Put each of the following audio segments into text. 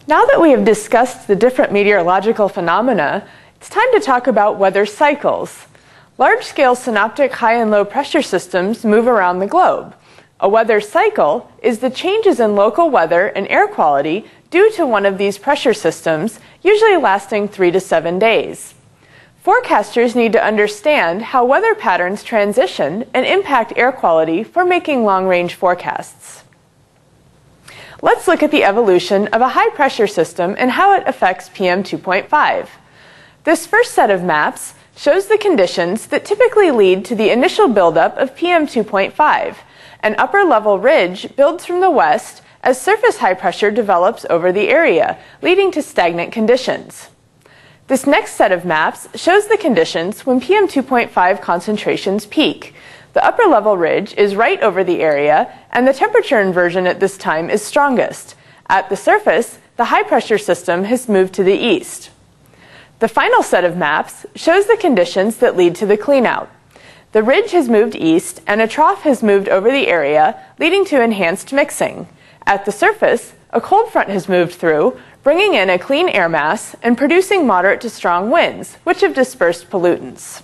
Now that we have discussed the different meteorological phenomena, it's time to talk about weather cycles. Large-scale synoptic high and low pressure systems move around the globe. A weather cycle is the changes in local weather and air quality due to one of these pressure systems, usually lasting 3 to 7 days. Forecasters need to understand how weather patterns transition and impact air quality for making long-range forecasts. Let's look at the evolution of a high-pressure system and how it affects PM 2.5. This first set of maps shows the conditions that typically lead to the initial buildup of PM 2.5. An upper-level ridge builds from the west as surface high pressure develops over the area, leading to stagnant conditions. This next set of maps shows the conditions when PM 2.5 concentrations peak. The upper-level ridge is right over the area, and the temperature inversion at this time is strongest. At the surface, the high-pressure system has moved to the east. The final set of maps shows the conditions that lead to the cleanout. The ridge has moved east, and a trough has moved over the area, leading to enhanced mixing. At the surface, a cold front has moved through, bringing in a clean air mass and producing moderate to strong winds, which have dispersed pollutants.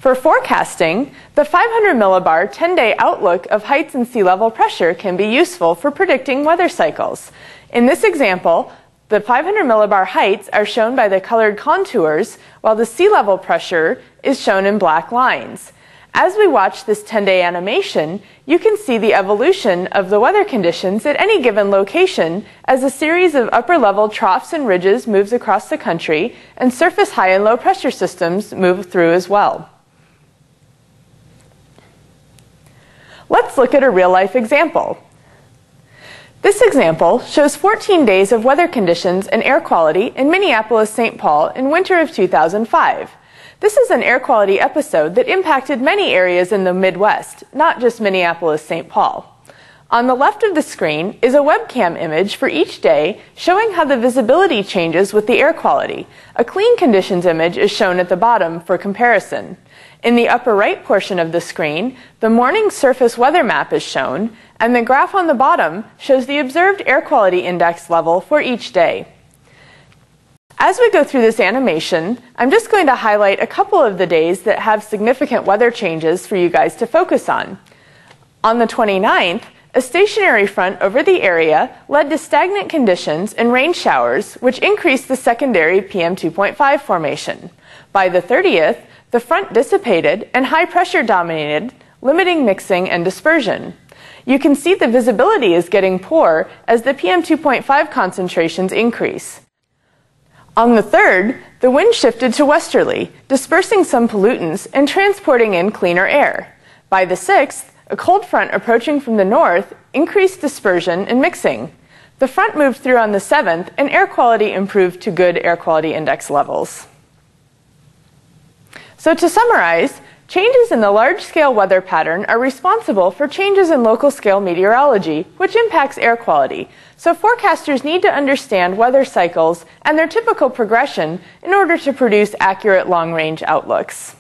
For forecasting, the 500 millibar 10-day outlook of heights and sea level pressure can be useful for predicting weather cycles. In this example, the 500 millibar heights are shown by the colored contours, while the sea level pressure is shown in black lines. As we watch this 10-day animation, you can see the evolution of the weather conditions at any given location as a series of upper-level troughs and ridges moves across the country, and surface high and low pressure systems move through as well. Let's look at a real-life example. This example shows 14 days of weather conditions and air quality in Minneapolis-St. Paul in winter of 2005. This is an air quality episode that impacted many areas in the Midwest, not just Minneapolis-St. Paul. On the left of the screen is a webcam image for each day showing how the visibility changes with the air quality. A clean conditions image is shown at the bottom for comparison. In the upper right portion of the screen, the morning surface weather map is shown, and the graph on the bottom shows the observed air quality index level for each day. As we go through this animation, I'm just going to highlight a couple of the days that have significant weather changes for you guys to focus on. On the 29th, a stationary front over the area led to stagnant conditions and rain showers, which increased the secondary PM 2.5 formation. By the 30th, the front dissipated and high pressure dominated, limiting mixing and dispersion. You can see the visibility is getting poor as the PM 2.5 concentrations increase. On the 3rd, the wind shifted to westerly, dispersing some pollutants and transporting in cleaner air. By the 6th, a cold front approaching from the north increased dispersion and mixing. The front moved through on the 7th, and air quality improved to good air quality index levels. So to summarize, changes in the large-scale weather pattern are responsible for changes in local-scale meteorology, which impacts air quality. So forecasters need to understand weather cycles and their typical progression in order to produce accurate long-range outlooks.